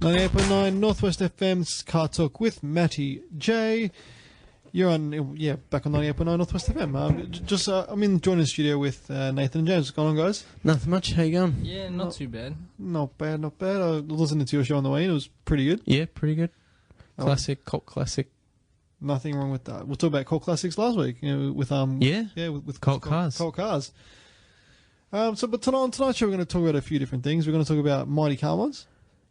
98.9 Northwest FM's CarTorque with Matty J. You're on, back on 98.9 Northwest FM. I'm in joining the studio with Nathan and James. What's going on, guys? Nothing much. How you going? Yeah, not too bad. Not bad. I was listening to your show on the way in. It was pretty good. Yeah, pretty good. Classic, cult classic. Nothing wrong with that. We'll talk about cult classics last week. With cult cars. Cult cars. But tonight's show we're going to talk about a few different things. We're going to talk about Mighty Car Mods.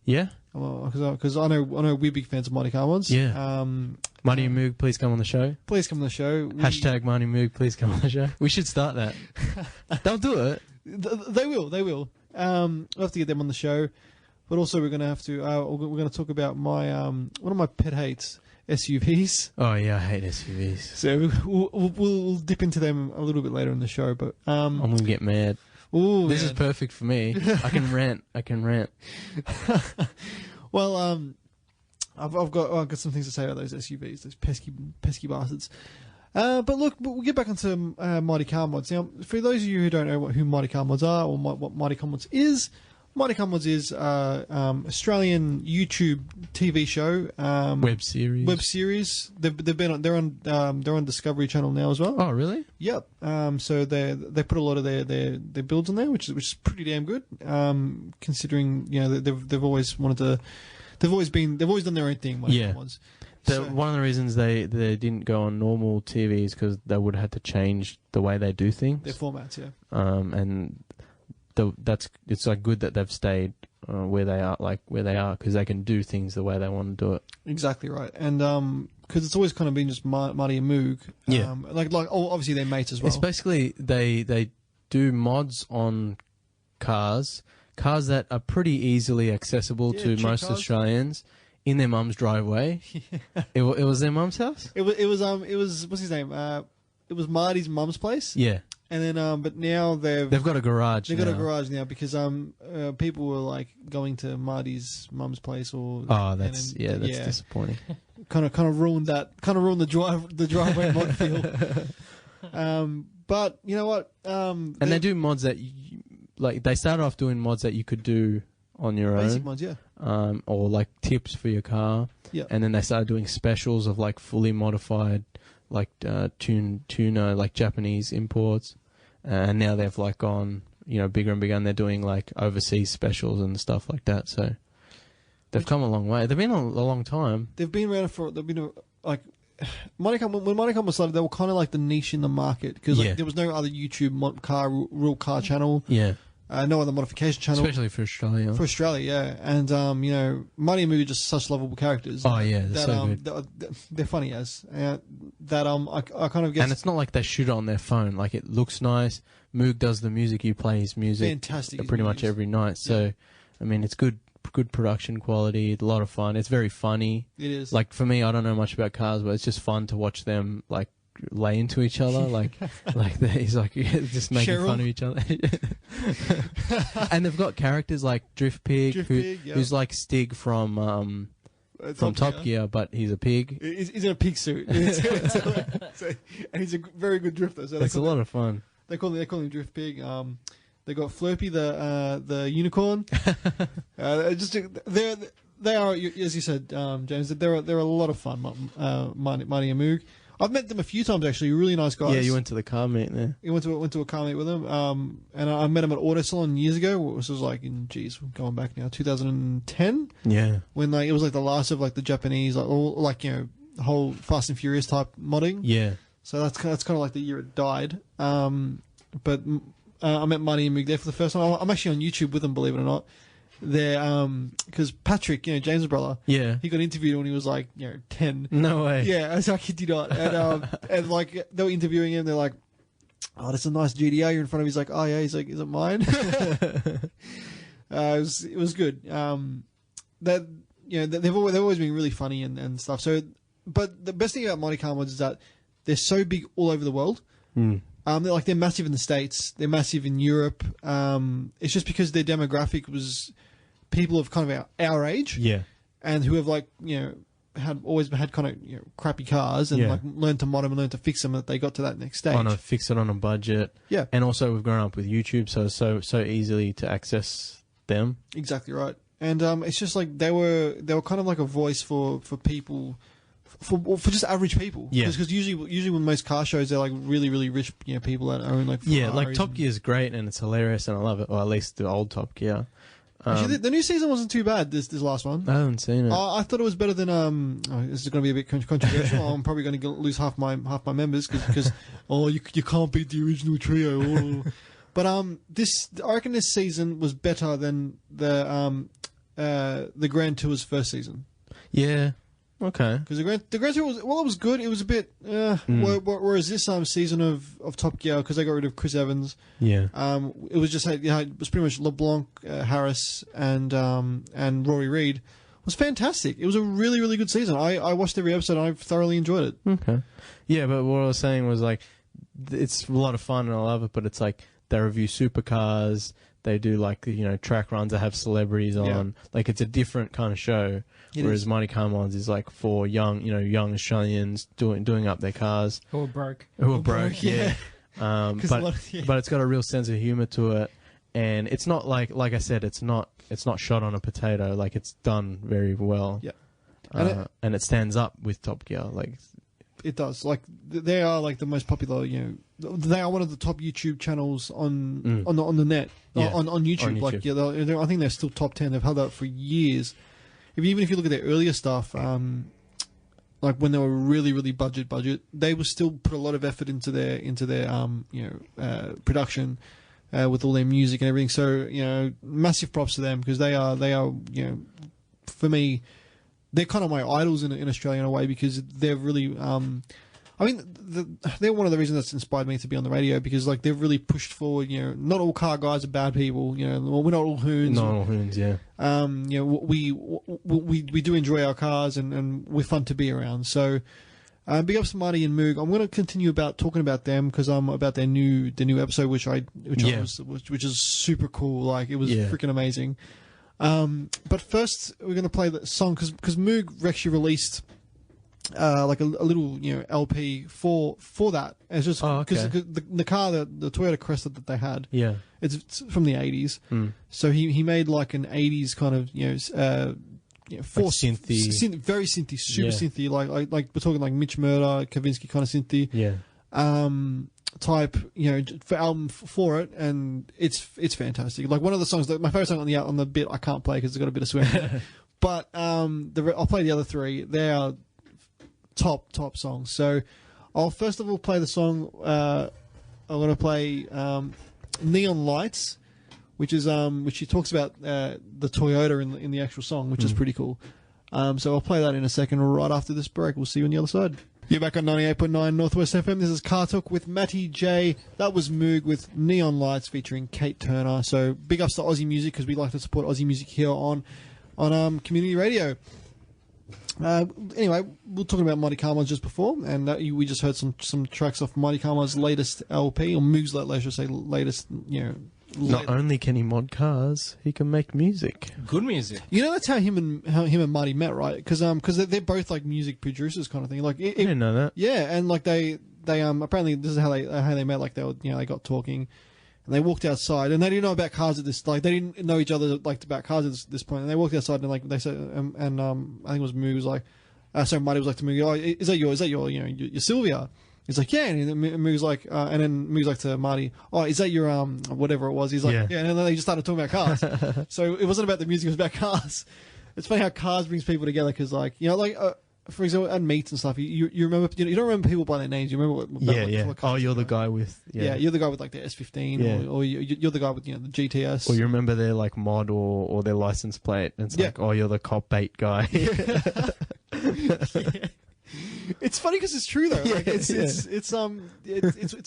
Yeah. Because I know we're big fans of Mighty Car Mods. Yeah. Mighty and Moog, please come on the show. Please come on the show. Hashtag Mighty Moog, please come on the show. We should start that. They'll do it. They will. We'll have to get them on the show. But also we're going to have to. We're going to talk about my one of my pet hates, SUVs. Oh yeah, I hate SUVs. So we'll dip into them a little bit later in the show. But I'm going to get mad. Ooh, this is perfect for me. I can rant. Well, I've got some things to say about those SUVs, those pesky bastards. But look, we'll get back onto Mighty Car Mods. Now, for those of you who don't know who Mighty Car Mods are or what Mighty Car Mods is, Mighty Car Mods is Australian YouTube TV show, web series. They're on Discovery Channel now as well. Oh, really? Yep. So they put a lot of their builds on there, which is pretty damn good. Considering they've always wanted to. They've always done their own thing. Yeah. One of the reasons they didn't go on normal TV is because they would have had to change the way they do things. Their formats, yeah. And it's like good that they've stayed where they are because they can do things the way they want to do it. Exactly right. And because it's always kind of been just Marty and Moog. Yeah. Obviously they're mates as well. It's basically they do mods on cars that are pretty easily accessible to most cars. Australians in their mum's driveway. It was their mum's house? It was what's his name? It was Marty's mum's place. Yeah. And then but now they've got a garage. They've got a garage now because people were like going to Marty's mum's place or that's disappointing. kind of ruined the driveway mod feel. But you know what? And they do mods that they started off doing mods that you could do on your own. Basic mods, yeah. Or like tips for your car. Yeah. And then they started doing specials of like fully modified, like tuner, like Japanese imports. And now they've like gone, bigger and bigger, and they're doing like overseas specials and stuff like that. So they've come a long way. They've been a long time. They've been around when Mighty Car was started, they were kind of like the niche in the market because there was no other YouTube real car channel. Yeah. No other modification channel. Especially for Australia. For Australia, yeah. And, Mighty and Moog are just such lovable characters. Oh, yeah, they're so good. They're funny as. I kind of guess... And it's not like they shoot it on their phone. Like, it looks nice. Moog does the music. You play his music. Fantastic. Pretty much every night. So, I mean, it's good production quality. A lot of fun. It's very funny. It is. Like, for me, I don't know much about cars, but it's just fun to watch them, like, lay into each other, he's like just making Cheryl. fun of each other. And they've got characters like Drift Pig, who's like Stig from Top Gear, but he's a pig. He's in a pig suit, and he's a very good drifter. So it's a lot of fun. They call him Drift Pig. They got Flurpy, the unicorn. They are, as you said, James. They're a lot of fun. Mighty and Moog. I've met them a few times actually. Really nice guys. Yeah, you went to the car meet there. You went to a car meet with them. And I met them at Auto Salon years ago. This was like going back now, 2010. Yeah. When it was like the last of like the Japanese the whole Fast and Furious type modding. Yeah. So that's kind of like the year it died. But I met Mighty and Moog there for the first time. I'm actually on YouTube with them, believe it or not. They're because Patrick, James' brother, he got interviewed when he was like 10. No way. Yeah, I was like, kid you not. And like they were interviewing him, they're like, "Oh, that's a nice GDA you're in front of." He's like, "Oh yeah." He's like, "Is it mine?" It was good. They've always been really funny and stuff. So, but the best thing about Mighty Car Mods is that they're so big all over the world. They're massive in the States. They're massive in Europe. It's just because their demographic was people of kind of our age. Yeah. And who have always had kind of crappy cars and learned to mod them and learned to fix them, that they got to that next stage. Fix it on a budget. Yeah. And also we've grown up with YouTube, so easily to access them. Exactly right. and it's just like they were kind of like a voice for people. For just average people, Yeah. Because usually when most car shows, they're like really really rich, people that own like Yeah, like Ferraris Top and- Gear is great and it's hilarious and I love it. Or at least the old Top Gear. Actually, the new season wasn't too bad. This last one, I haven't seen it. I thought it was better than oh, this is going to be a bit controversial. I'm probably going to lose half my members because you can't beat the original trio. Oh. But I reckon this season was better than the Grand Tour's first season. Yeah. Okay. Because the Grand Tour it was good. It was a bit. Whereas this season of Top Gear, because they got rid of Chris Evans, Yeah. it was just it was pretty much LeBlanc, Harris, and Rory Reid was fantastic. It was a really really good season. I watched every episode and I thoroughly enjoyed it. Okay. Yeah, but what I was saying was like, it's a lot of fun and I love it, but it's like they review supercars. They do like track runs that have celebrities on. Yeah. Like it's a different kind of show. It Whereas is. Mighty Car Mods is like for young Australians doing up their cars Or broke. who are broke. Yeah. Because But it's got a real sense of humor to it, and it's not like I said, it's not shot on a potato. Like it's done very well. Yeah. And it stands up with Top Gear. Like it does. Like they are like the most popular. They are one of the top YouTube channels on the net Yeah. on YouTube. On Like YouTube. I think they're still top 10. They've held that for years. Even if you look at their earlier stuff, like when they were really really budget, they would still put a lot of effort into their production with all their music and everything. So massive props to them because they are for me, they're kind of my idols in Australia in a way because they're really. They're one of the reasons that's inspired me to be on the radio because like they've really pushed forward. Not all car guys are bad people. We're not all hoons. not all hoons, yeah. We do enjoy our cars and we're fun to be around. So, big ups to Marty and Moog. I'm going to continue talking about them because about their new episode, which is super cool. Like it was freaking amazing. But first we're going to play the song because Moog actually released. Like a little LP for that. It's just because the car the Toyota Cresta that they had, it's from the 80s. So he made like an 80s kind of force synthy, very synthy, super synthy, like we're talking like Mitch Murder, Kavinsky kind of synthy, type for album for it, and it's fantastic. Like one of the songs, my favorite song on the bit I can't play because it's got a bit of swearing, but I'll play the other three. They are top songs. So I'll first of all play the song. I'm going to play Neon Lights, which he talks about the Toyota in the actual song, which is pretty cool. So I'll play that in a second right after this break. We'll see you on the other side. You're back on 98.9 Northwest FM. This is CarTorque with Matty J. That was Moog with Neon Lights featuring Kate Turner. So big ups to Aussie music because we like to support Aussie music here on community radio. Anyway, we're talking about Mighty Car Mods just before, and we just heard some tracks off Mighty Car Mods' latest LP, or Moog's latest. Not only can he mod cars, he can make music. Good music. That's how him and Marty met, right? Because they're both like music producers kind of thing. Like I didn't know that. Yeah, and like they apparently this is how they met. Like they got talking. And they walked outside, and they didn't know about cars at this. Like they didn't know each other like about cars at this point. And they walked outside, and like they said, I think it was Moog was like, Marty was like to Moog, "Oh, is that your your Sylvia?" He's like, "Yeah." And Moog's like, and then Moog's like to Marty, "Oh, is that your whatever it was?" He's like, "Yeah." And then they just started talking about cars. So it wasn't about the music; it was about cars. It's funny how cars brings people together because, like, for example, at meets and stuff, you remember you don't remember people by their names. You remember what cars you're the guy with you're the guy with like the S15 or you're the guy with the GTS. Or you remember their like mod or their license plate. And it's like, oh, you're the cop bait guy. It's funny because it's true though. Like, it's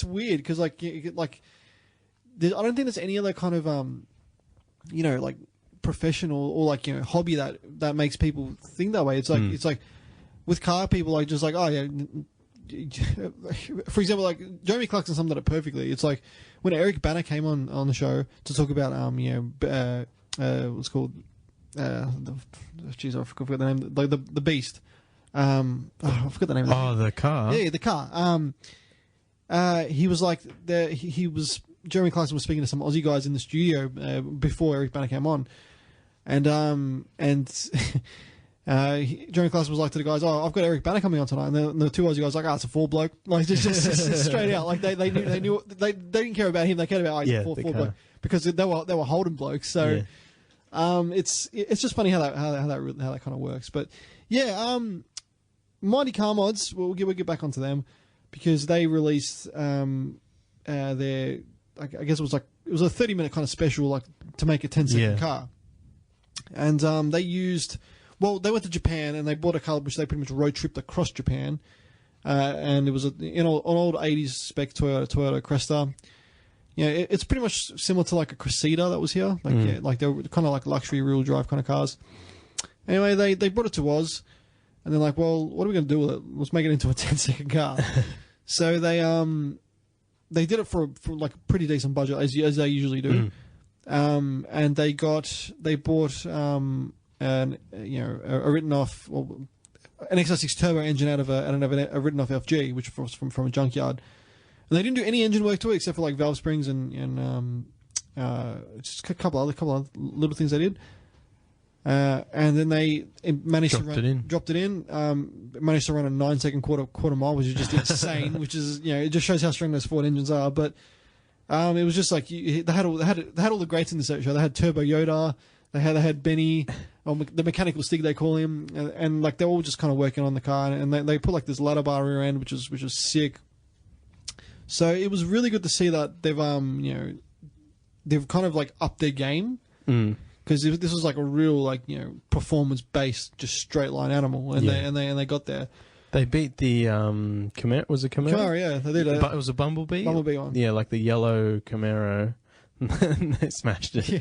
weird because like I don't think there's any other kind of like professional or like hobby that makes people think that way. It's like with car people, like just like, oh yeah. For example, like Jeremy Clarkson summed it up perfectly. It's like when Eric Banner came on the show to talk about what's called I forgot the name, like the Beast. I forgot the name. The car. Yeah, the car. He was like Jeremy Clarkson was speaking to some Aussie guys in the studio before Eric Banner came on. During class was like to the guys, "Oh, I've got Eric Banner coming on tonight," and the two Aussie guys like, "Ah, it's a four bloke," like just straight out, like they knew they didn't care about him, they cared about four bloke because they were Holden blokes. So it's just funny how that kind of works. But yeah, Mighty Car Mods, we'll get back onto them because they released their, I guess it was a 30-minute kind of special, like to make a 10-second car, and they used. Well, they went to Japan and they bought a car which they pretty much road tripped across Japan, and it was an old 80s spec Toyota Cresta. Yeah, it's pretty much similar to like a Cressida that was here, like they were kind of like luxury rear drive kind of cars. Anyway, they brought it to Oz, and they're like, well, what are we going to do with it? Let's make it into a 10-second car. So they did it for like a pretty decent budget as they usually do, and they bought. And a written off, an XR6 turbo engine out of a written off FG, which was from a junkyard, and they didn't do any engine work to it except for like valve springs and just a couple other little things they did, and then they managed dropped it in, managed to run a 9-second quarter mile, which is just insane. Which is it just shows how strong those Ford engines are. But it was just like they had all the greats in the show. They had Turbo Yoda. They had Benny, the mechanical Stig they call him, and like they're all just kind of working on the car, and they put like this ladder bar rear end, which is sick. So it was really good to see that they've kind of like upped their game, because this was like a real performance based just straight line animal, and they got there. They beat the Camaro. Was it Camaro? Camaro, yeah, they did. But it was a Bumblebee. Bumblebee one. Yeah, like the yellow Camaro. They smashed it. Yeah.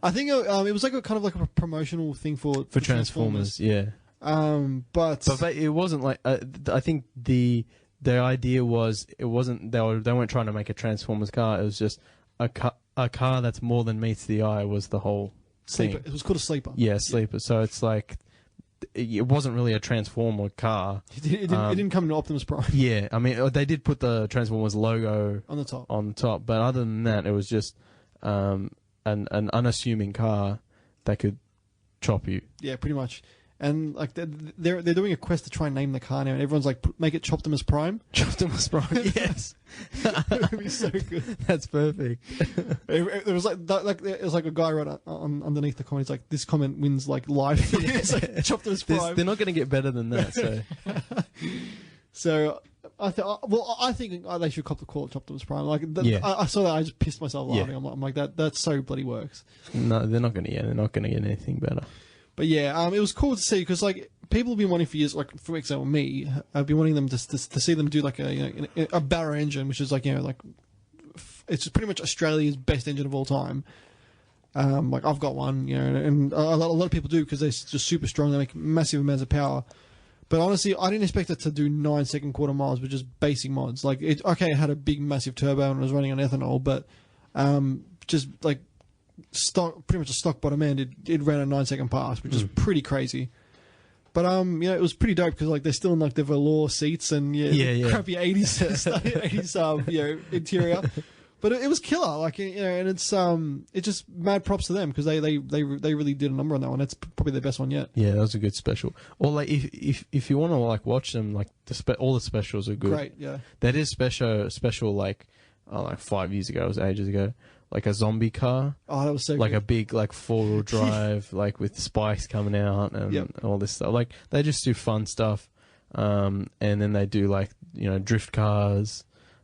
I think it was like a kind of like a promotional thing for Transformers. Yeah. But it wasn't like I think their idea was it wasn't they weren't trying to make a Transformers car. It was just a car that's more than meets the eye was the whole thing. Sleeper. It was called a sleeper. Yeah, sleeper. Yeah. So it's like. It wasn't really a Transformer car. It didn't come in Optimus Prime. Yeah, I mean, they did put the Transformers logo on the top. But other than that, it was just an unassuming car that could chop you. Yeah, pretty much. And like they're doing a quest to try and name the car now, and everyone's like, make it Choptimus Prime. Choptimus Prime, yes. It would be so good. That's perfect. It was like a guy right underneath the comment. He's like, this comment wins like life. It's like Choptimus Prime. They're not going to get better than that. So, so I think they should call it Choptimus Prime. Like, I saw that, I just pissed myself laughing. I'm like that so bloody works. No, they're not going to. Yeah, they're not going to get anything better. But yeah, it was cool to see because like people have been wanting for years. Like for example, me, I've been wanting them to see them do like a Barra engine, which is like it's pretty much Australia's best engine of all time. Like I've got one, and a lot of people do because they're just super strong. They make massive amounts of power. But honestly, I didn't expect it to do 9-second quarter miles with just basic mods. Like it had a big massive turbo and it was running on ethanol, but just like. Pretty much a stock bottom end. It ran a 9-second pass, which is pretty crazy. But it was pretty dope because like they're still in like the velour seats and crappy 80s interior. But it was killer, like and it's just mad props to them because they really did a number on that one. That's probably their best one yet. Yeah, that was a good special. Or like if you want to like watch them, like all the specials are good. Great, yeah. That is special like 5 years ago, it was ages ago. Like a zombie car. Oh, that was so like good. A big, like, 4-wheel drive, like, with spikes coming out and all this stuff. Like, they just do fun stuff. And then they do, like, drift cars.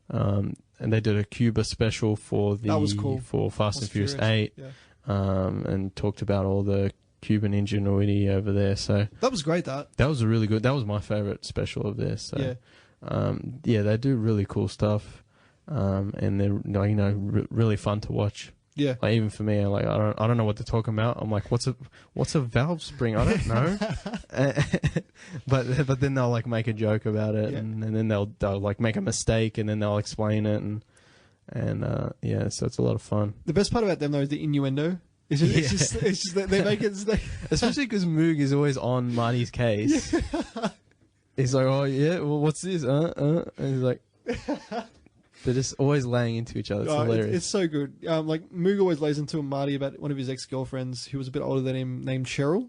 And they did a Cuba special for that was cool. for Fast and Furious 8. Yeah. And talked about all the Cuban ingenuity over there. So that was great, that was a really good... That was my favourite special of this. So, they do really cool stuff. And they're really fun to watch. Yeah. Like even for me, like I don't know what they're talking about. I'm like, what's a valve spring? I don't know. but then they'll like make a joke about it, and then they'll like make a mistake, and then they'll explain it, and so it's a lot of fun. The best part about them though is the innuendo. It's just that they make it, especially because Moog is always on Marty's case. Yeah. He's like, oh yeah, well, what's this? And he's like. They're just always laying into each other. It's hilarious. It's so good. Like Moog always lays into Marty about one of his ex-girlfriends who was a bit older than him, named Cheryl.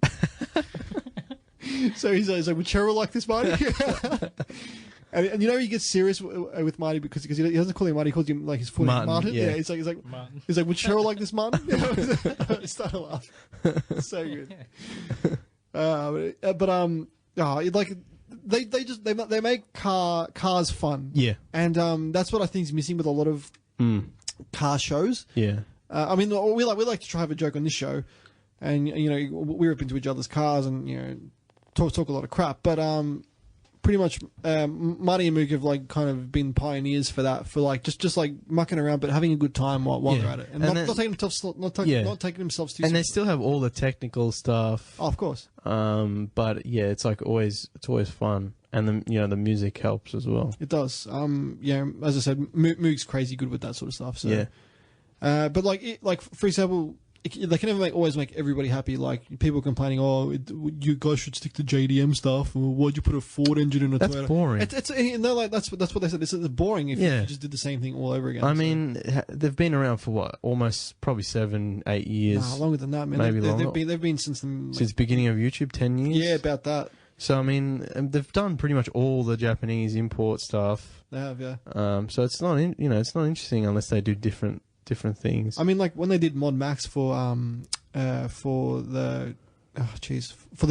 So he's like, would Cheryl like this, Marty? And you know he gets serious with Marty because he doesn't call him Marty, he calls him like his full name Martin. Yeah, he's like Martin. He's like, would Cheryl like this, Martin? I started to laugh. So good. Like they make cars fun. Yeah. And that's what I think is missing with a lot of car shows. Yeah. I mean, we like to try have a joke on this show, and you know we rip into each other's cars and you know talk a lot of crap, but pretty much Marty and Mook have like kind of been pioneers for that, for like just like mucking around but having a good time while they're at it, and not taking themselves too. And they serious. still have all the technical stuff. Oh, of course. But yeah, it's like always fun, and the music helps as well. It does. Yeah, as I said, Moog's crazy good with that sort of stuff. So yeah. But like for example, they can never always make everybody happy. Like people complaining, you guys should stick to JDM stuff, or why'd you put a Ford engine in a Toyota? That's boring. It's like that's what they said. It's boring if you just did the same thing all over again. I mean, they've been around for what, almost probably 7-8 years. Nah, longer than that, man. Maybe longer. They've been since the beginning of YouTube, 10 years. Yeah, about that. So I mean, they've done pretty much all the Japanese import stuff. They have, yeah. So it's not it's not interesting unless they do different things. I mean, like when they did Mod Max for the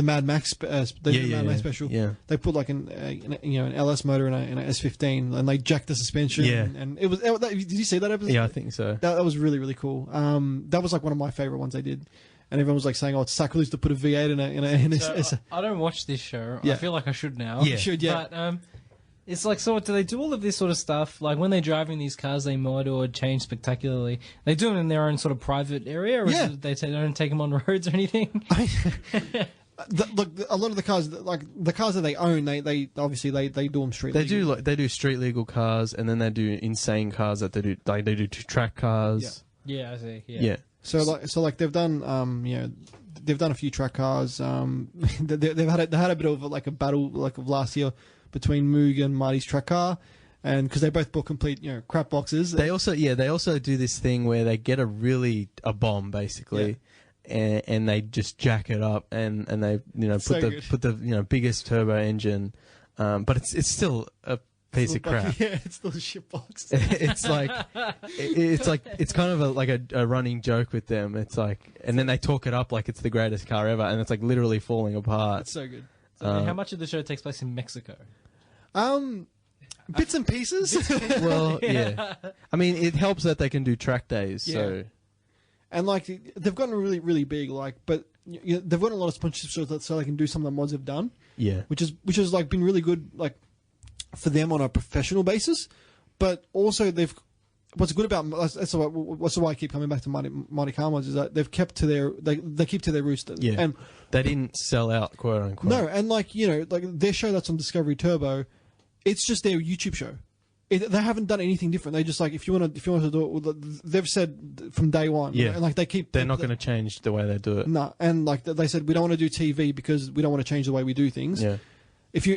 Mad Max Mad Max special. Yeah. They put like an LS motor in an S15 and they jacked the suspension. Yeah. And it was. Did you see that episode? Yeah, I think so. That was really, really cool. That was like one of my favorite ones they did. And everyone was like saying, "Oh, it's sacrilege to put a V8 in a." I don't watch this show. Yeah. I feel like I should now. Yeah. You should, yeah. But it's like, so do they do all of this sort of stuff? Like when they're driving these cars, they mod or change spectacularly. They do it in their own sort of private area, or they don't take them on roads or anything. I mean, look, a lot of the cars, like the cars that they own, they obviously they do them street. They do street legal cars, and then they do insane cars that they do track cars. Yeah, I see. Yeah. So they've done they've done a few track cars. They had a bit of like a battle like of last year between Moog and Marty's track car, and because they both bought complete crap boxes. They also do this thing where they get a bomb basically, and they just jack it up and they put the biggest turbo engine, but it's still a piece of crap. Yeah, it's still a shit box. It's kind of like a running joke with them. It's like, and then they talk it up like it's the greatest car ever, and it's like literally falling apart. It's so good. So how much of the show takes place in Mexico? Bits and pieces. Well, yeah. I mean, it helps that they can do track days. So, and like they've gotten really, really big. Like, but they've gotten a lot of sponsorship so they can do some of the mods they've done. Yeah, which is like been really good. Like for them on a professional basis, but also what's good about that's why I keep coming back to Mighty Car Mods is that they've kept to they keep to their roots. Yeah, and they didn't sell out, quote unquote. No, and like their show that's on Discovery Turbo, it's just their YouTube show. They haven't done anything different. They just like if you want to do it, they've said from day one. Yeah, and like they're not going to change the way they do it. No, and like they said, we don't want to do TV because we don't want to change the way we do things. Yeah.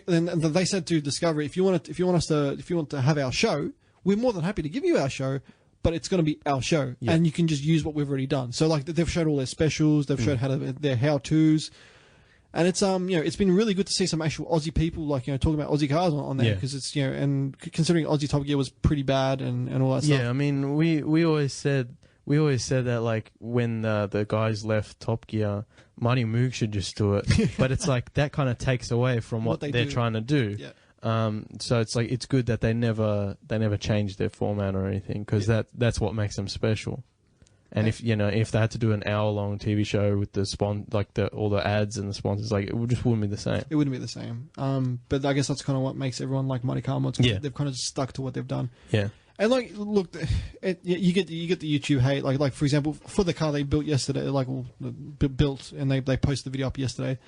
And they said to Discovery, if you want to have our show, we're more than happy to give you our show, but it's going to be our show, and you can just use what we've already done. So like they've showed all their specials, they've showed their how-tos, and it's it's been really good to see some actual Aussie people like talking about Aussie cars on there because it's and considering Aussie Top Gear was pretty bad and all that stuff. Yeah, I mean we always said that like when the guys left Top Gear, Marty Moog should just do it, but it's like that kind of takes away from what they're trying to do. Yeah. So it's like it's good that they never changed their format or anything because that's what makes them special. And if they had to do an hour-long TV show with the all the ads and the sponsors, like it wouldn't be the same. It wouldn't be the same. But I guess that's kind of what makes everyone like Mighty Car Mods. Yeah. They've kind of stuck to what they've done. Yeah. And like, look, you get the YouTube hate. Like for example, for the car they built yesterday, built and they posted the video up yesterday.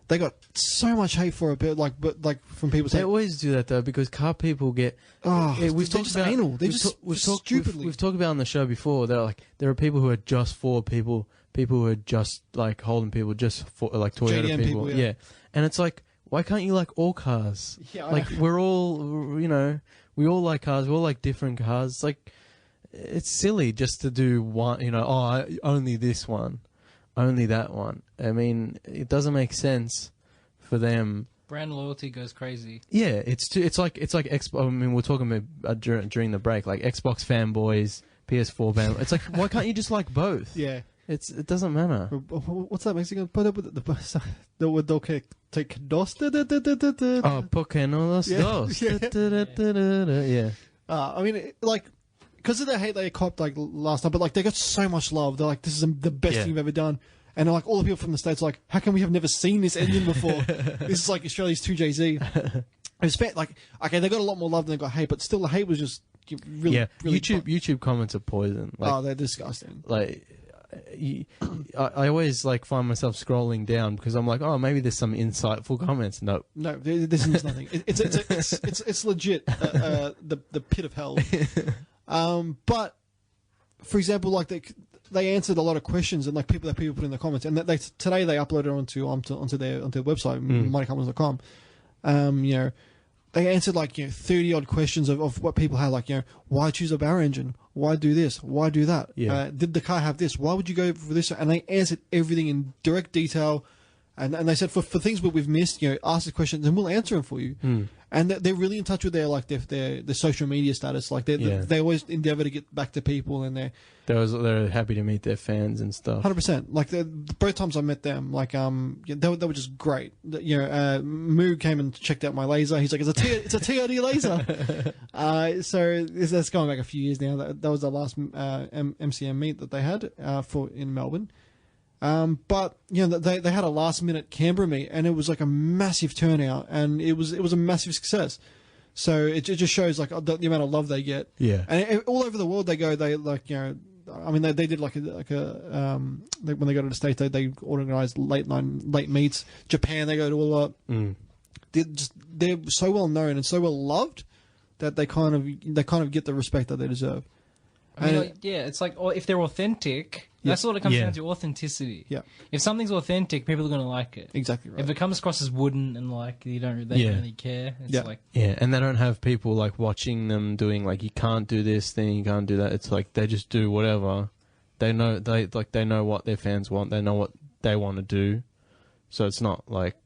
They got so much hate for it, but from people saying they always do that though because car people get. We've talked about anal. They just stupidly. We've talked about on the show before. They're like there are people who are just for people who are just like holding people just for like Toyota JDM people. Yeah, and it's like why can't you like all cars? Yeah, like we're all, you know, we all like cars. We all like different cars. It's like, it's silly just to do one, you know, only this one, only that one. I mean, it doesn't make sense for them. Brand loyalty goes crazy. Yeah, it's like Xbox. I mean, we're talking about during the break, like Xbox fanboys, PS4 fan. It's like, why can't you just like both? Yeah. It doesn't matter. What's that Mexican? Put up with the take dos. Oh, porque no los dos? Yeah. I mean, like, because of the hate they copped like last time, but like they got so much love. They're like, this is the best thing you've ever done. And like all the people from the States are like, how come we have never seen this engine before? This is like Australia's 2JZ. It's like, okay, they got a lot more love than they got hate, but still the hate was just really, really YouTube comments are poison. Like, they're disgusting. Like, I always like find myself scrolling down because I'm like, oh, maybe there's some insightful comments. No, this is nothing. It's legit the pit of hell. But for example, like they answered a lot of questions and like people put in the comments, and today they uploaded onto their website, mightycarmels.com. You know, they answered like 30 odd questions of what people had, like, you know, why choose a barrel engine? Why do this? Why do that? Yeah. Did the car have this? Why would you go for this? And they answered everything in direct detail. And they said for things that we've missed, you know, ask the questions and we'll answer them for you. And they're really in touch with their social media status. Like they always endeavor to get back to people, and they're happy to meet their fans and stuff. 100%. Like both times I met them, like they were just great. You know, Moo came and checked out my laser. He's like, it's a TRD laser. So that's going back a few years now. That was the last MCM meet that they had in Melbourne. But you know, they had a last minute Canberra meet, and it was like a massive turnout, and it was a massive success. So it just shows like the amount of love they get. Yeah. And all over the world they go. They like, you know, I mean they did like when they go to the States they organize late meets. Japan they go to a lot. They're so well known and so well loved that they kind of get the respect that they deserve. I mean, like, yeah, it's like, if they're authentic, that's what it comes down to, authenticity. Yeah. If something's authentic, people are going to like it. Exactly right. If it comes across as wooden and like they don't really care, it's like... Yeah, and they don't have people like watching them doing like, you can't do this thing, you can't do that. It's like they just do whatever. They know what their fans want. They know what they want to do. So it's not like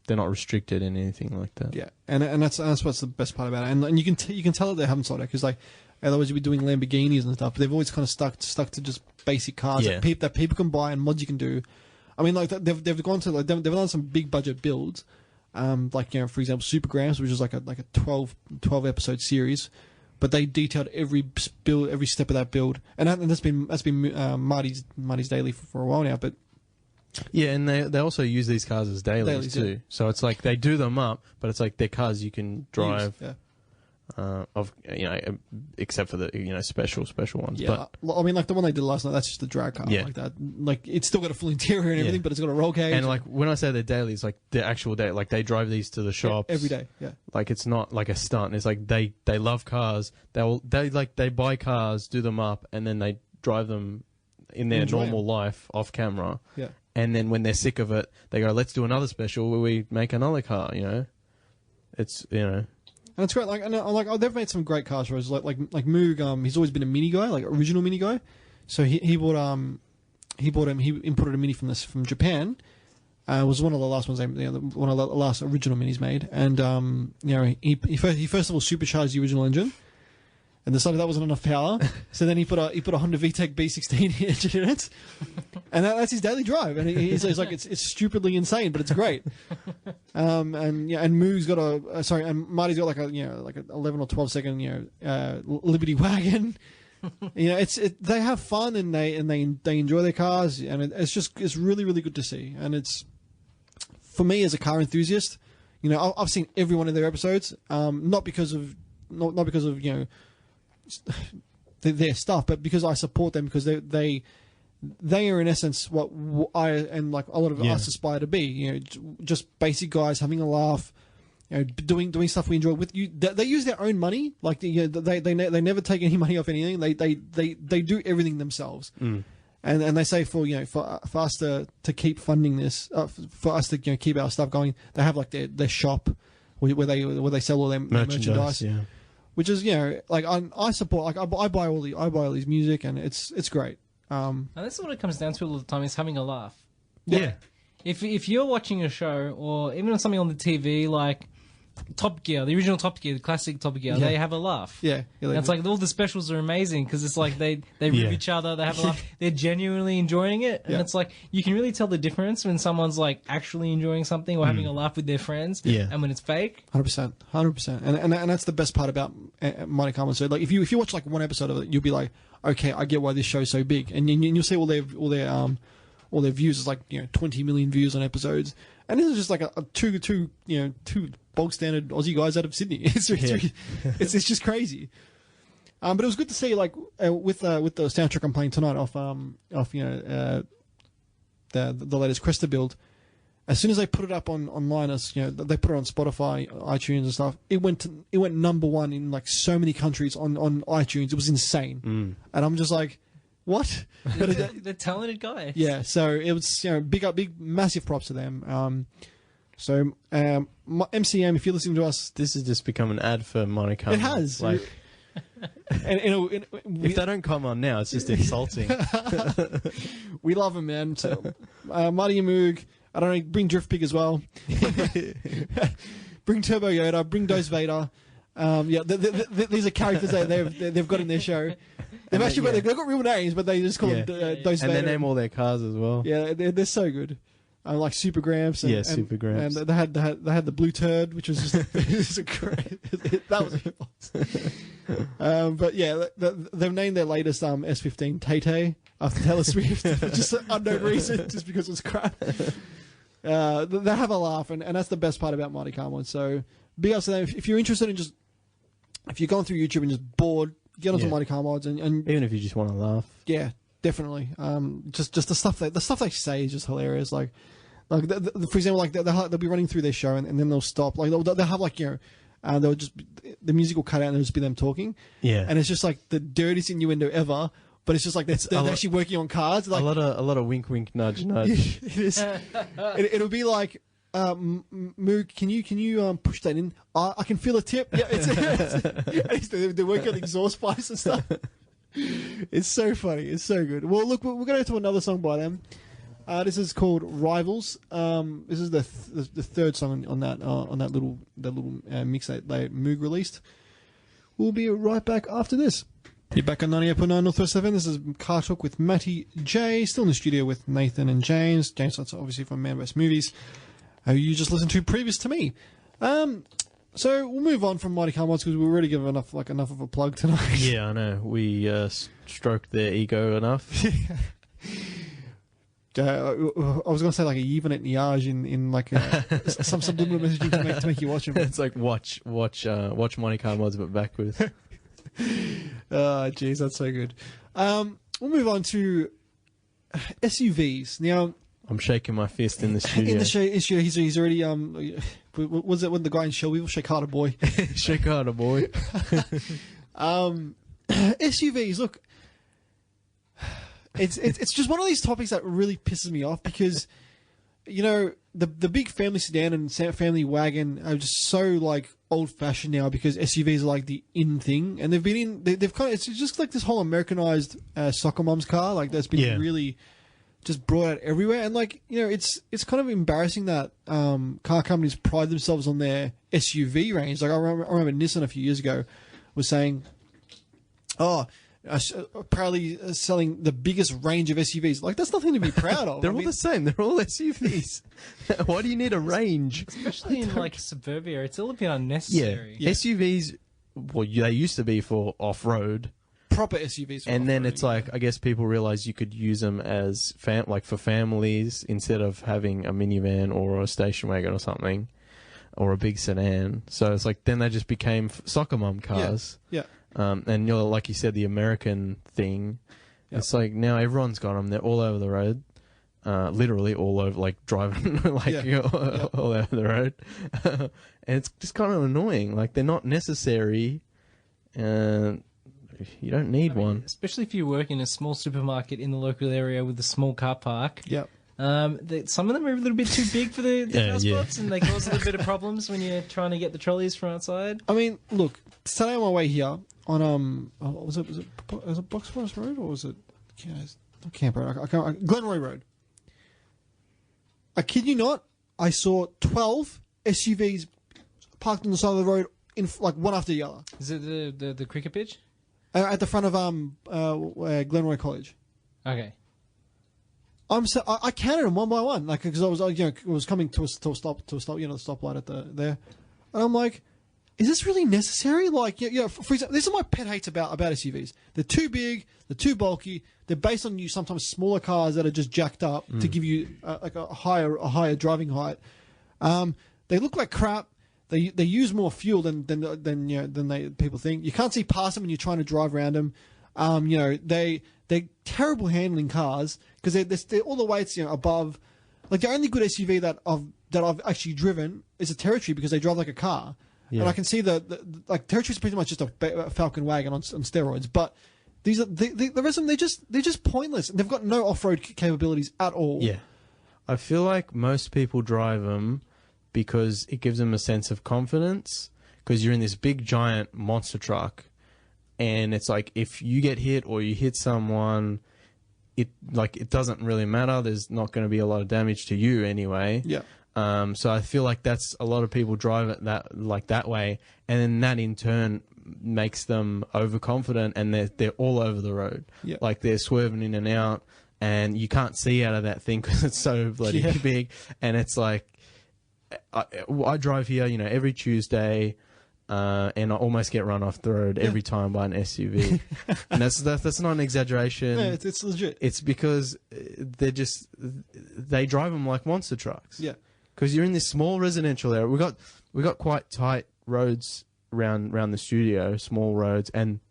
they're not restricted in anything like that. Yeah, and that's what's the best part about it. And you can tell that they haven't sold it, because like otherwise you'd be doing Lamborghinis and stuff. But they've always kind of stuck to just basic cars that people can buy and mods you can do. I mean, like they've gone to like they've done some big budget builds, like, you know, for example, Supergrams, which is like a 12 episode series. But they detailed every step of that build, and that's been Marty's daily for a while now. But yeah, and they also use these cars as dailies too. Yeah. So it's like they do them up, but it's like they're cars you can drive. Yeah. Except for the special ones. Yeah, but I mean, like the one they did last night, that's just a drag car. Yeah. Like that. Like it's still got a full interior and everything, but it's got a roll cage. And like when I say they're dailies, like the actual day, like they drive these to the shops every day. Yeah, like it's not like a stunt. It's like they love cars. They buy cars, do them up, and then they drive them in their normal life off camera. Yeah. And then when they're sick of it, they go, let's do another special where we make another car. You know, it's And it's great. They've made some great cars for us. Like Moog, he's always been a mini guy, like original mini guy. So he imported a mini from Japan. Was one of the last ones, one of the last original minis made. And he first of all supercharged the original engine, and decided that wasn't enough power. So then he put a Honda VTEC B16 engine in it, and that's his daily drive. And he's like, it's stupidly insane, but it's great. And Moog's got and Marty's got like an 11 or 12 second Liberty wagon. They have fun and they enjoy their cars, and it's really, really good to see. And it's, for me as a car enthusiast, I've seen every one of their episodes, not because of their stuff, but because I support them, because they are in essence what I and like a lot of us aspire to be. Just basic guys having a laugh, doing stuff we enjoy. With you, they use their own money. Like they never take any money off anything. They do everything themselves. And they say for us to keep funding this, for us to keep our stuff going, they have like their shop where they sell all their merchandise. Yeah. Which is like I support, like I buy all these music, and it's great. And this is what it comes down to all the time, is having a laugh. Yeah. If you're watching a show, or even something on the TV, like Top Gear, the original Top Gear, the classic Top Gear, they have a laugh. Yeah. And it's like all the specials are amazing because it's like they rib each other, they have a laugh, they're genuinely enjoying it, and it's like you can really tell the difference when someone's like actually enjoying something or having a laugh with their friends, and when it's fake. 100%, and that's the best part about Monte Carlo. So like if you watch like one episode of it, you'll be like, okay, I get why this show's so big, and you'll see all their views is like 20 million views on episodes, and this is just like a two bog standard Aussie guys out of Sydney. It's just crazy. But it was good to see like with the soundtrack I'm playing tonight off the latest Cresta build. As soon as they put it up online, as they put it on Spotify, iTunes and stuff, it went number one in like so many countries on iTunes. It was insane, and I'm just like, what? They're talented guys. Yeah, so it was big massive props to them. MCM, if you're listening to us, This has just become an ad for Monte Carlo. it has. Like, if they don't come on now, it's just insulting. We love them, man. So, Marty and Moog, I don't know, bring Drift Pig as well. Bring Turbo Yoda, bring Dose Vader. These are characters that they've got in their show. They've got real names, but they just call them Dose Vader. And they name all their cars as well. Yeah, they're so good. Like Super Gramps. Super Gramps. And they had the Blue Turd, which was just great. That was a hit box. But yeah, they've named their latest S15 Tay-Tay after Taylor Swift, just for unknown reason, just because it's crap. They have a laugh, and that's the best part about Monte Carlo. So big ups to them. If you're interested in if you're going through YouTube and just bored, get onto Monte Carlo and even if you just want to laugh. Yeah, definitely. Just the stuff they say is just hilarious. Like for example, like they'll be running through their show and then they'll stop. Like they'll have like they'll just the music will cut out and it'll just be them talking. Yeah, and it's just like the dirtiest innuendo ever. But it's just like they're actually working on cars. Like, a lot of wink, wink, nudge, nudge. It is. It'll be like, Moog, can you push that in? I can feel a tip. Yeah, they're working on exhaust pipes and stuff. It's so funny. It's so good. Well, look, we're going to another song by them. This is called Rivals. This is the third song on that little mix that Moog released. We'll be right back after this. You're back on 98.9 Northwest FM. This is CarTorque with Matty J. Still in the studio with Nathan and James. James, that's obviously from Man Best Movies, who you just listened to previous to me. So we'll move on from Mighty Car Mods because we've already given enough of a plug tonight. Yeah, I know. We stroked their ego enough. I was going to say like a Yvonne Niage in like some subliminal messaging to make you watch them. It's like watch Mighty Car Mods but backwards. Oh, jeez, that's so good. We'll move on to SUVs. Now, I'm shaking my fist in the studio. In the studio, he's already was it when the guy in Shelby will shake harder, boy? Shake harder, boy. SUVs. Look, it's just one of these topics that really pisses me off because the big family sedan and family wagon are just so like old-fashioned now because SUVs are like the in thing, and they've kind of, it's just like this whole Americanized soccer mom's car like that's been really just brought out everywhere, and like it's kind of embarrassing that car companies pride themselves on their SUV range. Like I remember Nissan a few years ago was saying, proudly selling the biggest range of SUVs. Like, that's nothing to be proud of. They're all the same. They're all SUVs. Why do you need a range? Especially in, like, suburbia. It's all a bit unnecessary. Yeah. SUVs, well, they used to be for off-road. Proper SUVs. And then it's like, I guess people realize you could use them as, for families instead of having a minivan or a station wagon or something, or a big sedan. So it's like, then they just became soccer mom cars. Yeah. And like you said, the American thing, it's like now everyone's got them. They're all over the road, literally all over, like driving, all over the road. And it's just kind of annoying. Like they're not necessary. you don't need one. Especially if you work in a small supermarket in the local area with a small car park. Yep. Some of them are a little bit too big for the car spots, and they cause a little bit of problems when you're trying to get the trolleys from outside. I mean, look, today on my way here on was it Box Forest Road or was it Camp Road? Glenroy Road. I kid you not, I saw 12 SUVs parked on the side of the road in like one after the other. Is it the cricket pitch? At the front of Glenroy College. Okay. I counted them one by one, like because I was coming to a stop, the stoplight at there, and I'm like, is this really necessary? Like, for example, this is my pet hates about SUVs. They're too big, they're too bulky, they're based on sometimes smaller cars that are just jacked up to give you like a higher driving height. They look like crap. They use more fuel than people think. You can't see past them when you're trying to drive around them. They're terrible handling cars because they're all the weights above. Like the only good SUV that I've actually driven is a Territory because they drive like a car, and I can see the Territory's pretty much just a Falcon wagon on steroids. But these are the rest of them. They're just pointless. They've got no off-road capabilities at all. Yeah, I feel like most people drive them because it gives them a sense of confidence because you're in this big giant monster truck. And it's like if you get hit or you hit someone, it doesn't really matter. There's not going to be a lot of damage to you anyway. Yeah. So I feel like that's a lot of people drive it that way, and then that in turn makes them overconfident, and they're all over the road. Yeah. Like they're swerving in and out, and you can't see out of that thing because it's so bloody big. And it's like I drive here, every Tuesday. And I almost get run off the road every time by an SUV, and that's not an exaggeration. Yeah, it's legit. It's because they drive them like monster trucks. Yeah, because you're in this small residential area. We got quite tight roads around the studio, small roads, and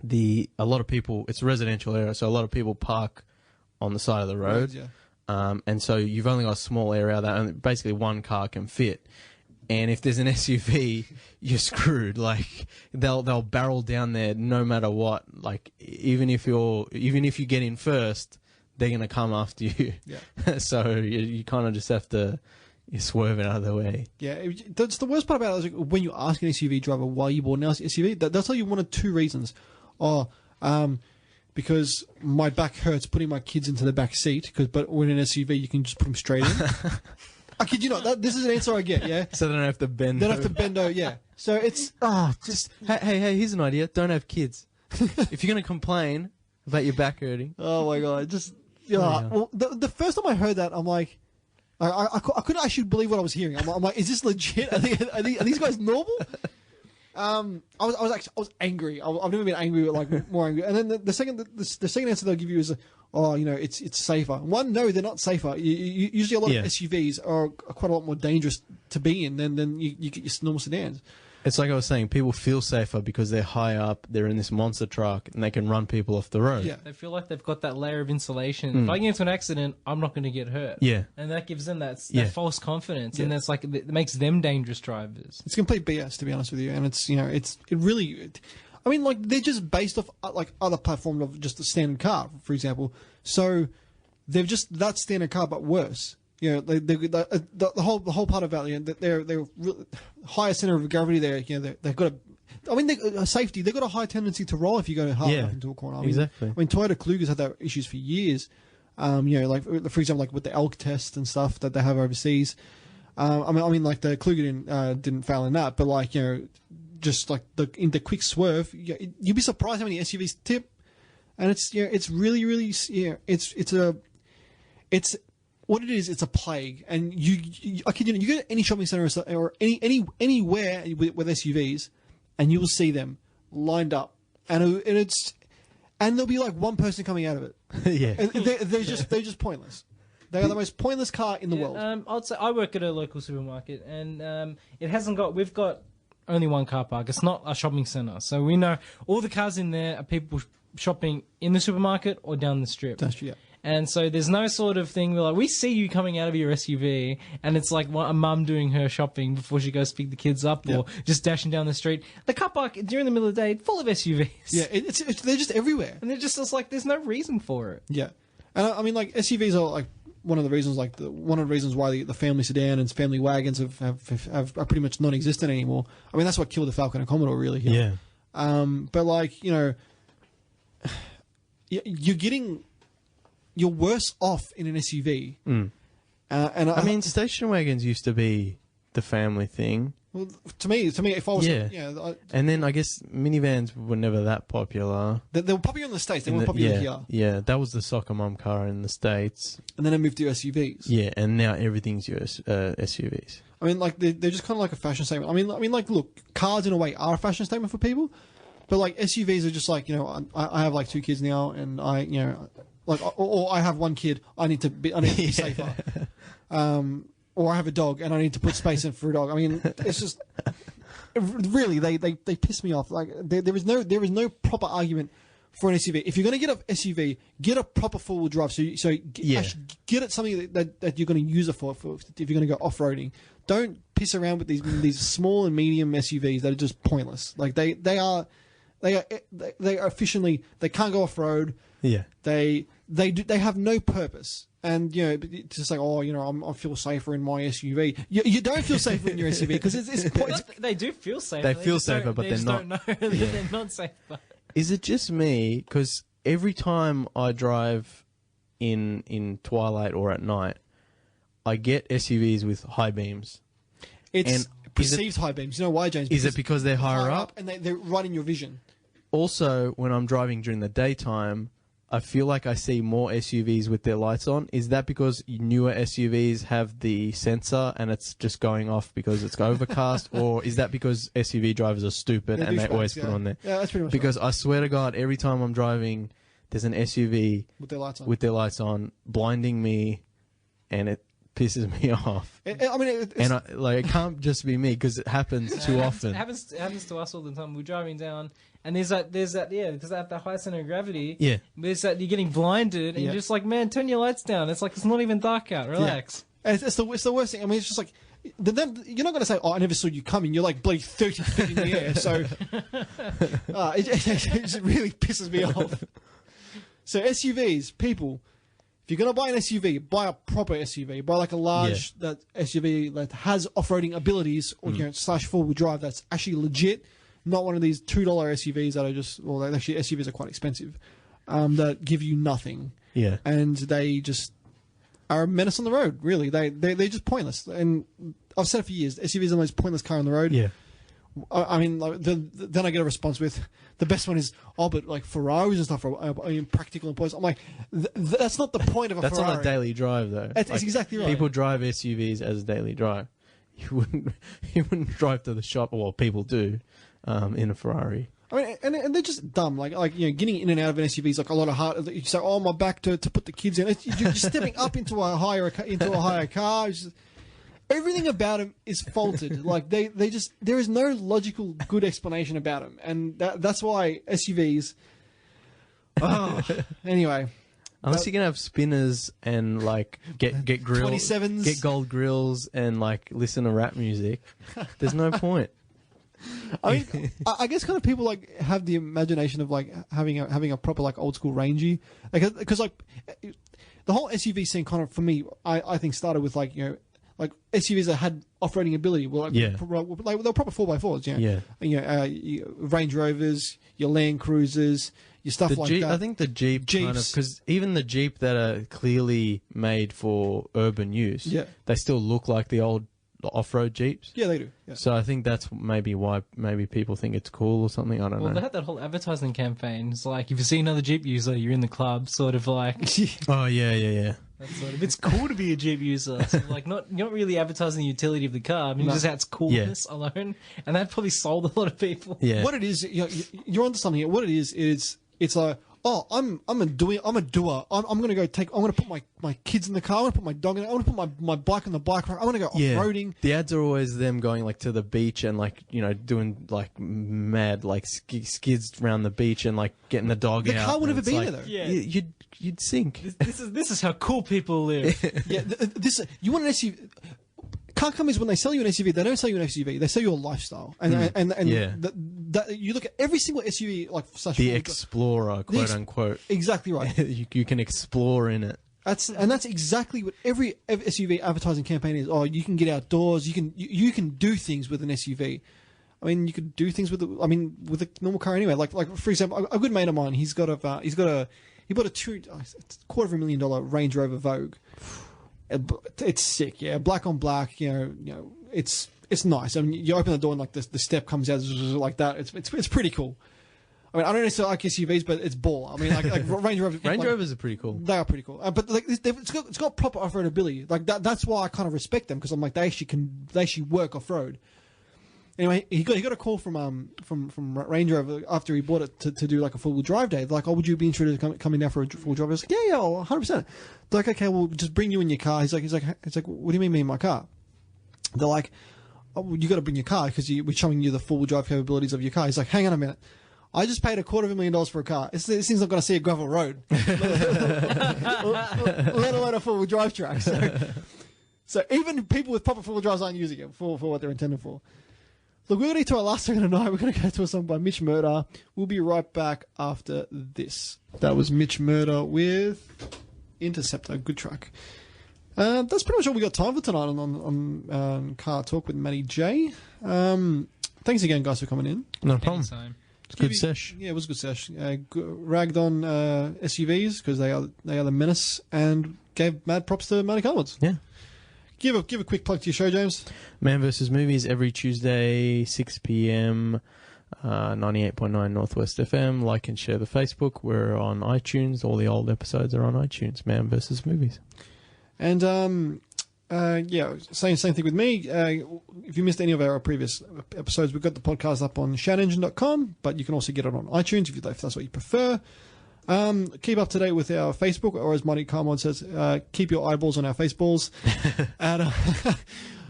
a lot of people. It's a residential area, so a lot of people park on the side of the road. Yeah. And so you've only got a small area that basically one car can fit. And if there's an SUV, you're screwed. Like they'll barrel down there no matter what. Like even if you get in first, they're gonna come after you. Yeah. So you kind of just have to swerve it out of the way. Yeah, that's the worst part about it is like, when you ask an SUV driver why you bought an SUV, they'll tell you one of two reasons. Because my back hurts putting my kids into the back seat. But when in an SUV you can just put them straight in. I kid you not. This is an answer I get. Yeah. So they don't have to bend. They don't have to bend over. Yeah. So it's just hey, here's an idea. Don't have kids. If you're gonna complain about your back hurting. Oh my god! Just Well, the first time I heard that, I'm like, I couldn't actually believe what I was hearing. I'm like, is this legit? Are these guys normal? I was angry. I've never been angry, but like more angry. And then the second answer they'll give you is, it's safer. One, no, they're not safer. Usually a lot of SUVs are quite a lot more dangerous to be in than you get your normal sedans. It's like I was saying, people feel safer because they're high up, they're in this monster truck, and they can run people off the road. Yeah. They feel like they've got that layer of insulation. If I get into an accident, I'm not going to get hurt. Yeah. And that gives them that false confidence, and that's like it makes them dangerous drivers. It's complete BS, to be honest with you, and I mean, like they're just based off like other platforms of just a standard car, for example. So they're just that standard car, but worse. The whole part about they're really higher center of gravity. They've got safety. They've got a high tendency to roll if you go hard enough into a corner. Exactly. I mean, Toyota Kluger's had that issues for years. Like for example, like with the elk test and stuff that they have overseas. I mean, like the Kluger didn't fail in that, but like just like in the quick swerve, you'd be surprised how many SUVs tip, and it's really it's what it is. It's a plague, and you go to any shopping center or anywhere with SUVs, and you will see them lined up, and there'll be like one person coming out of it. Yeah, and they're just pointless. They are the most pointless car in the world. I'd say I work at a local supermarket, and we've got only one car park. It's not a shopping center, so we know all the cars in there are people shopping in the supermarket or down the strip. That's true. Yeah. And so there's no sort of thing where, like, we see you coming out of your SUV and it's like a mum doing her shopping before she goes to pick the kids up or just dashing down the street. The car park during the middle of the day full of SUVs. Yeah, they're just everywhere. And they're just, it's like there's no reason for it. Yeah. And I mean, like, SUVs are like one of the reasons why the family sedan and family wagons are pretty much non-existent anymore. I mean, that's what killed the Falcon and Commodore, really. Yeah. But like, you know, you're worse off in an SUV. Mm. And I mean, station wagons used to be the family thing. Well, to me, if I was, and then I guess minivans were never that popular. They were popular in the States. They weren't popular here. Yeah, that was the soccer mum car in the States. And then they moved to SUVs. Yeah, and now everything's SUVs. I mean, like they're just kind of like a fashion statement. I mean, like, look, cars in a way are a fashion statement for people, but like SUVs are just like, you know, I have like 2 kids now, and or I have 1 kid. I need to be safer. Or I have a dog and I need to put space in for a dog. I mean, it's just really they piss me off. Like there is no proper argument for an SUV. If you're going to get an SUV, get a proper 4-wheel drive. Get it something that you're going to use it for if you're going to go off roading. Don't piss around with these small and medium SUVs that are just pointless. Like they are efficiently, they can't go off road. Yeah, they have no purpose. And, you know, it's just like, oh, you know, I feel safer in my SUV. You don't feel safer in your SUV because they do feel safer. They feel safer, but they're not. Don't know they're not safer. Is it just me? Because every time I drive in twilight or at night, I get SUVs with high beams. It's perceived high beams. You know why, James? Is it because they're higher up? And they're right in your vision. Also, when I'm driving during the daytime, I feel like I see more SUVs with their lights on. Is that because newer SUVs have the sensor and it's just going off because it's overcast? Or is that because SUV drivers are stupid and they always put on there? Yeah, that's pretty much because right. I swear to God, every time I'm driving, there's an SUV with their lights on, blinding me, and it pisses me off. It can't just be me because it happens too often. It happens to us all the time. We're driving down, and there's that because they have the high center of gravity. Yeah, there's that you're getting blinded, and you're just like, man, turn your lights down. It's like it's not even dark out. Relax. Yeah. And it's the worst thing. I mean, it's just like then you're not going to say, "Oh, I never saw you coming." You're like bloody 30 feet in the air, so it just really pisses me off. So SUVs, people. If you're going to buy an SUV, buy a proper SUV. Buy like a large SUV that has off-roading abilities or slash 4-wheel drive that's actually legit. Not one of these $2 SUVs that are just, well, actually SUVs are quite expensive, that give you nothing. Yeah. And they just are a menace on the road, really. They're just pointless. And I've said it for years, SUVs are the most pointless car on the road. Yeah. I mean, like, then I get a response with, the best one is, oh, but like Ferraris and stuff are practical and pointless. I'm like, that's not the point of a Ferrari. That's on a daily drive, though. It's exactly right. People drive SUVs as a daily drive. You wouldn't drive to the shop, well, people do, in a Ferrari. I mean, and they're just dumb. Like you know, getting in and out of an SUV is like a lot of hard. You say, "Oh, my back to put the kids in." You're just stepping up into a higher car. It's just, everything about them is faulted. Like they just, there is no logical good explanation about them, and that's why SUVs. Oh, anyway. Unless you're gonna have spinners and like get grills, 27s, get gold grills, and like listen to rap music, there's no point. I mean, I guess kind of people like have the imagination of like having a proper like old school Rangy, like because like the whole SUV scene kind of for me, I think started with like, you know, like SUVs that had off-roading ability. Well, like, they were proper 4x4s. You know, Range Rovers, your Land Cruisers, your stuff like that. I think the Jeeps. Kind of, because even the Jeep that are clearly made for urban use, they still look like the old off-road Jeeps. Yeah, they do. Yeah. So I think that's maybe why people think it's cool or something. I don't know. Well, they had that whole advertising campaign. It's like, if you see another Jeep user, you're in the club, sort of like. Oh, yeah. That's sort of, it's cool to be a Jeep user. So like, not really advertising the utility of the car. I mean, just its coolness alone. And that probably sold a lot of people. Yeah. What it is, you're onto something here. What it is, it's like, oh, I'm a doer. I'm gonna put my kids in the car. I'm gonna put my dog in it. I'm gonna put my bike on the bike rack. I'm gonna go off-roading. The ads are always them going like to the beach and like, you know, doing like mad like skids around the beach and like getting the dog out. The car would never be there though. Yeah. You'd sink. This is how cool people live. Yeah, you want an SUV. Car companies, when they sell you an SUV, they don't sell you an SUV. They sell you a lifestyle, and you look at every single SUV like such the Explorer, quote unquote. Exactly right. you can explore in it. That's exactly what every SUV advertising campaign is. Oh, you can get outdoors. You can do things with an SUV. I mean, you could do things with a normal car anyway. Like for example, a good mate of mine, he bought a $250,000 Range Rover Vogue. It's sick, yeah. Black on black, you know, it's nice. I mean, you open the door and like the step comes out like that. It's pretty cool. I mean, I don't necessarily like SUVs, but it's baller. I mean, like Range Rovers. Range Rovers are pretty cool. They are pretty cool, but like it's got proper off-road ability. Like that's why I kind of respect them, because I'm like they actually work off-road. Anyway, he got a call from Range Rover after he bought it to do like a full drive day. They're like, oh, would you be interested in coming down for a full drive? I was like, yeah, 100%. They're like, okay, we'll just bring you in your car. He's like, what do you mean me in my car? They're like, oh, well, you got to bring your car because we're showing you the full drive capabilities of your car. He's like, hang on a minute. I just paid $250,000 for a car. This thing's not going to see a gravel road, let alone a full drive track. So even people with proper full drives aren't using it for what they're intended for. Look, we're going to get to our last song of the night. We're going to go to a song by Mitch Murder. We'll be right back after this. That was Mitch Murder with Interceptor. Good track. That's pretty much all we got time for tonight on Car Talk with Matty J. Thanks again, guys, for coming in. No problem. It's a good sesh. Yeah, it was a good sesh. Ragged on SUVs because they are the menace, and gave mad props to Matty Carwods. Yeah. Give a quick plug to your show, James. Man vs. Movies every Tuesday, 6 p.m, 98.9 Northwest FM. Like and share the Facebook. We're on iTunes. All the old episodes are on iTunes. Man vs. Movies. And same thing with me. If you missed any of our previous episodes, we've got the podcast up on shoutengine.com, but you can also get it on iTunes if that's what you prefer. Keep up to date with our Facebook, or as Monty Carmod says, keep your eyeballs on our faceballs.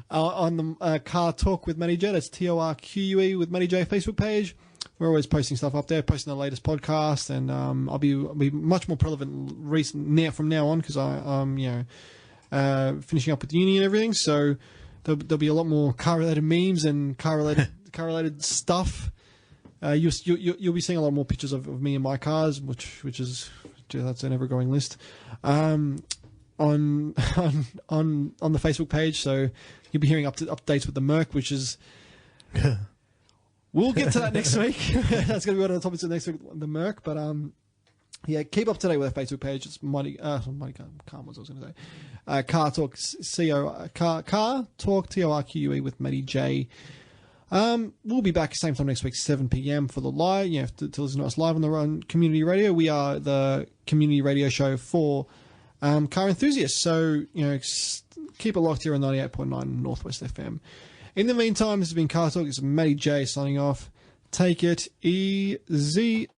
On the Car Talk with Matty J, that's TORQUE with Matty J Facebook page. We're always posting stuff up there, posting the latest podcast, and I'll be much more relevant from now on, because I'm finishing up with uni and everything. So there'll be a lot more car related memes and car related stuff. You'll be seeing a lot more pictures of me and my cars, which is that's an ever growing list, on the Facebook page. So you'll be hearing updates with the Merc, which is we'll get to that next week. That's going to be one of the topics of next week, the Merc. But keep up to date with our Facebook page. It's Monty Carmod, I was going to say. Car Talk Car Talk TORQUE with Matty J. We'll be back same time next week, 7 p.m. for the live. You have to listen to us live on the community radio. We are the community radio show for car enthusiasts. So, keep it locked here on 98.9 Northwest FM. In the meantime, this has been Car Talk. It's Matty J signing off. Take it easy.